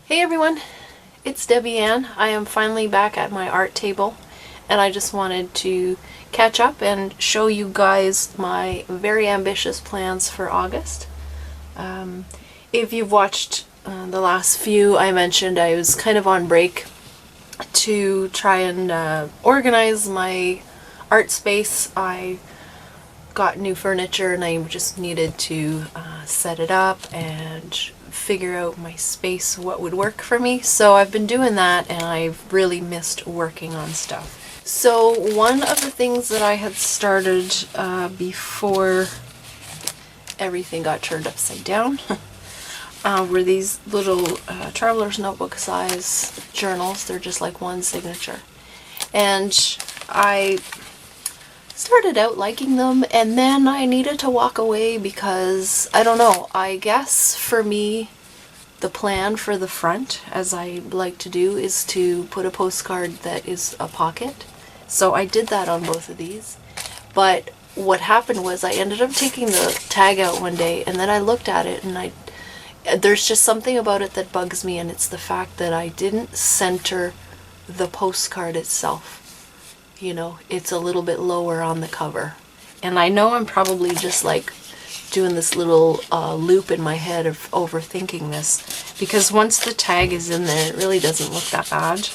Hey everyone, it's Debbie Ann. I am finally back at my art table and I just wanted to catch up and show you guys my very ambitious plans for August. If you've watched the last few, I mentioned I was kind of on break to try and organize my art space. I got new furniture and I just needed to set it up and figure out my space, what would work for me. So I've been doing that and I've really missed working on stuff. So one of the things that I had started before everything got turned upside down were these little traveler's notebook size journals. They're just like one signature. And I started out liking them, and then I needed to walk away because, I don't know, I guess for me the plan for the front, as I like to do, is to put a postcard that is a pocket. So I did that on both of these. But what happened was I ended up taking the tag out one day and then I looked at it and there's just something about it that bugs me, and it's the fact that I didn't center the postcard itself. You know, it's a little bit lower on the cover. And I know I'm probably just like doing this little loop in my head of overthinking this, because once the tag is in there, it really doesn't look that bad.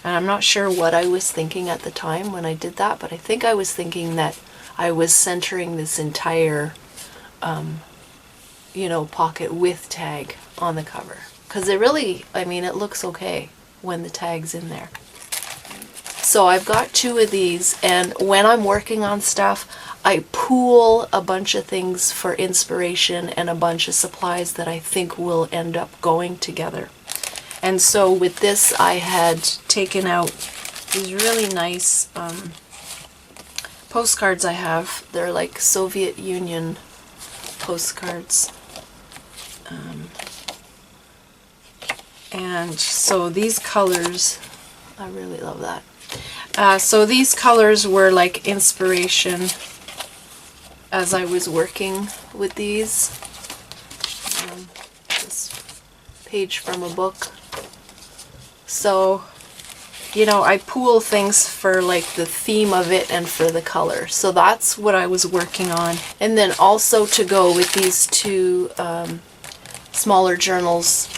And I'm not sure what I was thinking at the time when I did that, but I think I was thinking that I was centering this entire, you know, pocket with tag on the cover. Because it really, I mean, it looks okay when the tag's in there. So I've got two of these, and when I'm working on stuff, I pool a bunch of things for inspiration and a bunch of supplies that I think will end up going together. And so with this, I had taken out these really nice postcards I have. They're like Soviet Union postcards. And so these colors, I really love that. So these colors were like inspiration as I was working with these. This page from a book. So, you know, I pool things for like the theme of it and for the color. So that's what I was working on. And then also to go with these two smaller journals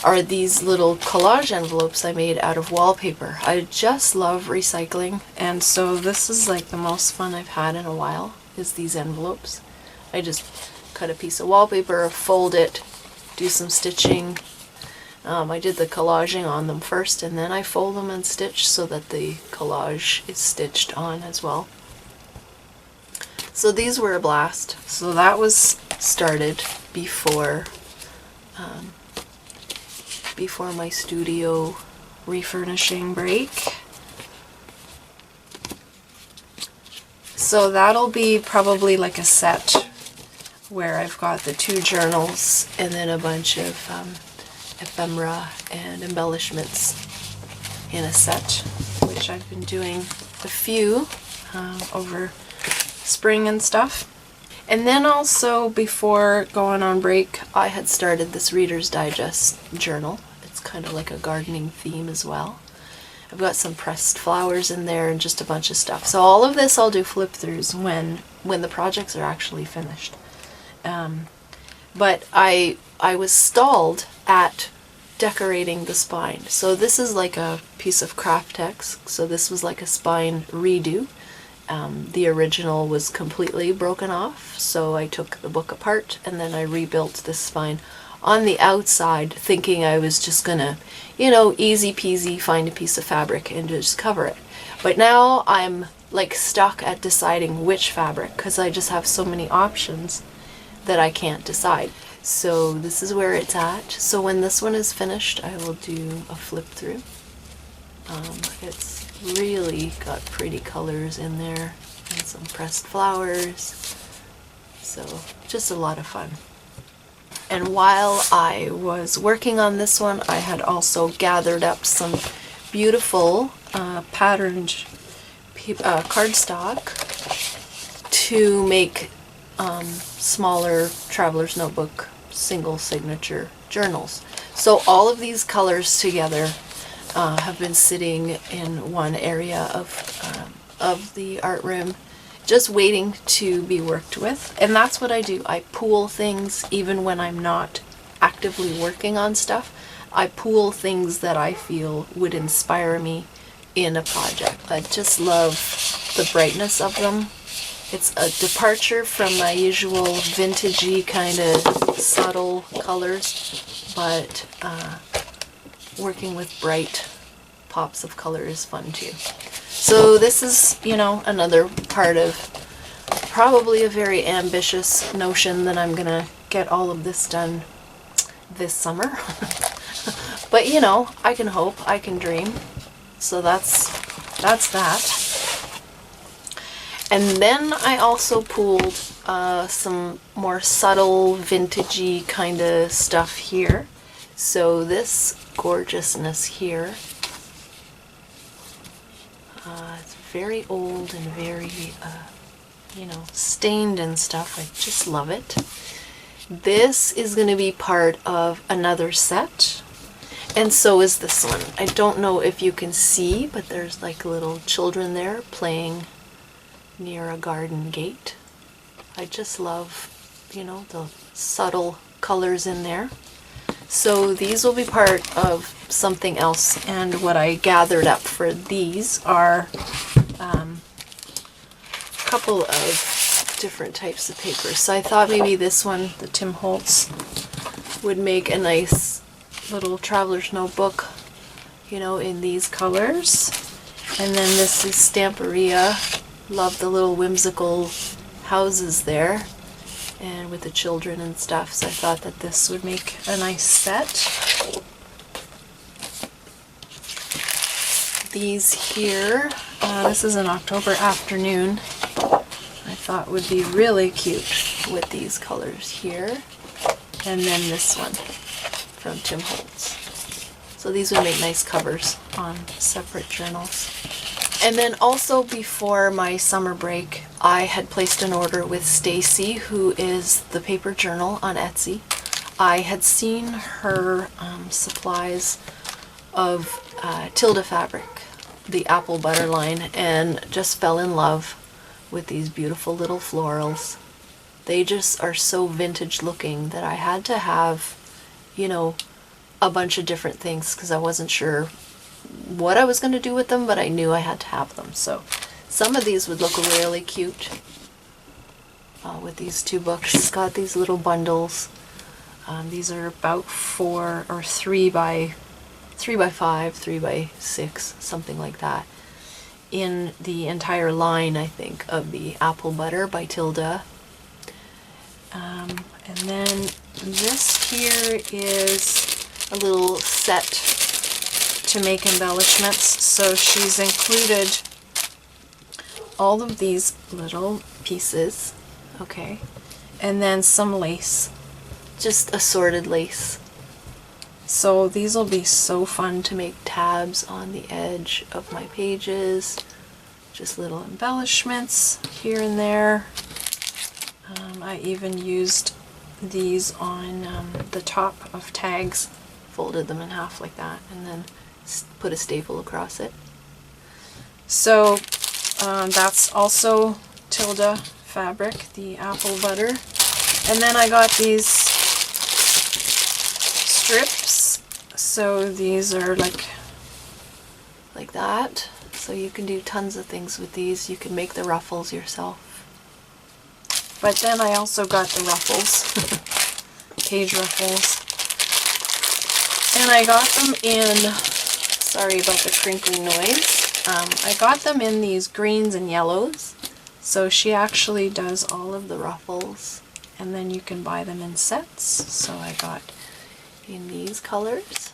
are these little collage envelopes I made out of wallpaper. I just love recycling, and so this is like the most fun I've had in a while, is these envelopes. I just cut a piece of wallpaper, fold it, do some stitching. I did the collaging on them first, and then I fold them and stitch so that the collage is stitched on as well. So these were a blast. So that was started before my studio refurnishing break. So that'll be probably like a set where I've got the two journals and then a bunch of ephemera and embellishments in a set, which I've been doing a few over spring and stuff. And then also, before going on break, I had started this Reader's Digest journal. It's kind of like a gardening theme as well. I've got some pressed flowers in there and just a bunch of stuff. So all of this I'll do flip-throughs when the projects are actually finished. But I was stalled at decorating the spine. So this is like a piece of craft text. So this was like a spine redo. The original was completely broken off, so I took the book apart and then I rebuilt this spine on the outside, thinking I was just gonna, you know, easy peasy find a piece of fabric and just cover it. But now I'm like stuck at deciding which fabric, because I just have so many options that I can't decide. So this is where it's at. So when this one is finished, I will do a flip through. It's really got pretty colors in there and some pressed flowers, so just a lot of fun. And while I was working on this one, I had also gathered up some beautiful patterned cardstock to make smaller traveler's notebook single signature journals. So all of these colors together have been sitting in one area of the art room, just waiting to be worked with. And that's what I do. I pool things even when I'm not actively working on stuff. I pool things that I feel would inspire me in a project. I just love the brightness of them. It's a departure from my usual vintagey kind of subtle colors, but working with bright pops of color is fun too. So this is, you know, another part of probably a very ambitious notion that I'm gonna get all of this done this summer. But you know, I can hope, I can dream. So that's that. And then I also pooled some more subtle vintagey kind of stuff here. So this gorgeousness here, it's very old and very, you know, stained and stuff. I just love it. This is going to be part of another set. And so is this one. I don't know if you can see, but there's like little children there playing near a garden gate. I just love, you know, the subtle colors in there. So these will be part of something else, and what I gathered up for these are a couple of different types of paper. So I thought maybe this one, the Tim Holtz, would make a nice little traveler's notebook, you know, in these colors. And then this is Stamperia. Love the little whimsical houses there, and with the children and stuff, so I thought that this would make a nice set. These here, this is an October afternoon, I thought would be really cute with these colors here. And then this one from Tim Holtz. So these would make nice covers on separate journals. And then also before my summer break, I had placed an order with Stacy, who is the paper journal on Etsy. I had seen her supplies of Tilda fabric, the apple butter line, and just fell in love with these beautiful little florals. They just are so vintage looking that I had to have, you know, a bunch of different things because I wasn't sure what I was going to do with them, but I knew I had to have them. So some of these would look really cute with these two books. It's got these little bundles. These are about 4 or 3 by 5, 3 by 6, something like that. In the entire line, I think, of the Apple Butter by Tilda. And then this here is a little set to make embellishments. So she's included all of these little pieces, okay, and then some lace, just assorted lace. So these will be so fun to make tabs on the edge of my pages, just little embellishments here and there. I even used these on the top of tags, folded them in half like that, and then put a staple across it. So that's also Tilda fabric, the apple butter. And then I got these strips. So these are like that. So you can do tons of things with these. You can make the ruffles yourself. But then I also got the ruffles, page ruffles. And I got them in, sorry about the crinkling noise, I got them in these greens and yellows. So she actually does all of the ruffles, and then you can buy them in sets. So I got in these colors,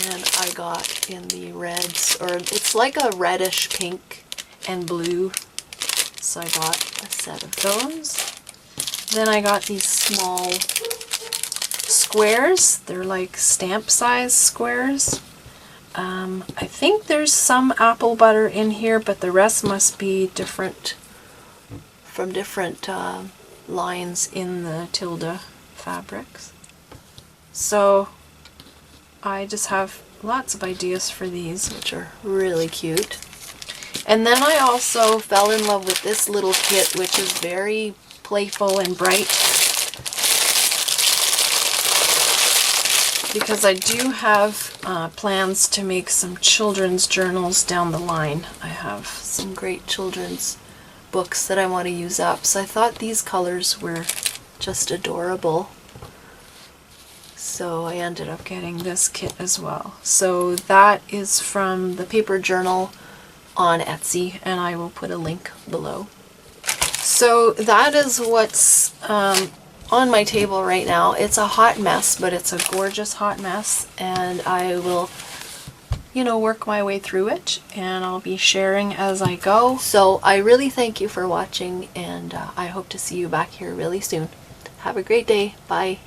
and I got in the reds, or it's like a reddish pink and blue, so I got a set of those. Then I got these small squares. They're like stamp size squares. I think there's some apple butter in here, but the rest must be different, from different lines in the Tilda fabrics. So I just have lots of ideas for these, which are really cute. And then I also fell in love with this little kit, which is very playful and bright, because I do have plans to make some children's journals down the line. I have some great children's books that I want to use up, so I thought these colors were just adorable. So I ended up getting this kit as well. So that is from the paper journal on Etsy, and I will put a link below. So that is what's on my table right now. It's a hot mess, but it's a gorgeous hot mess, and I will, you know, work my way through it, and I'll be sharing as I go. So I really thank you for watching, and I hope to see you back here really soon. Have a great day. Bye.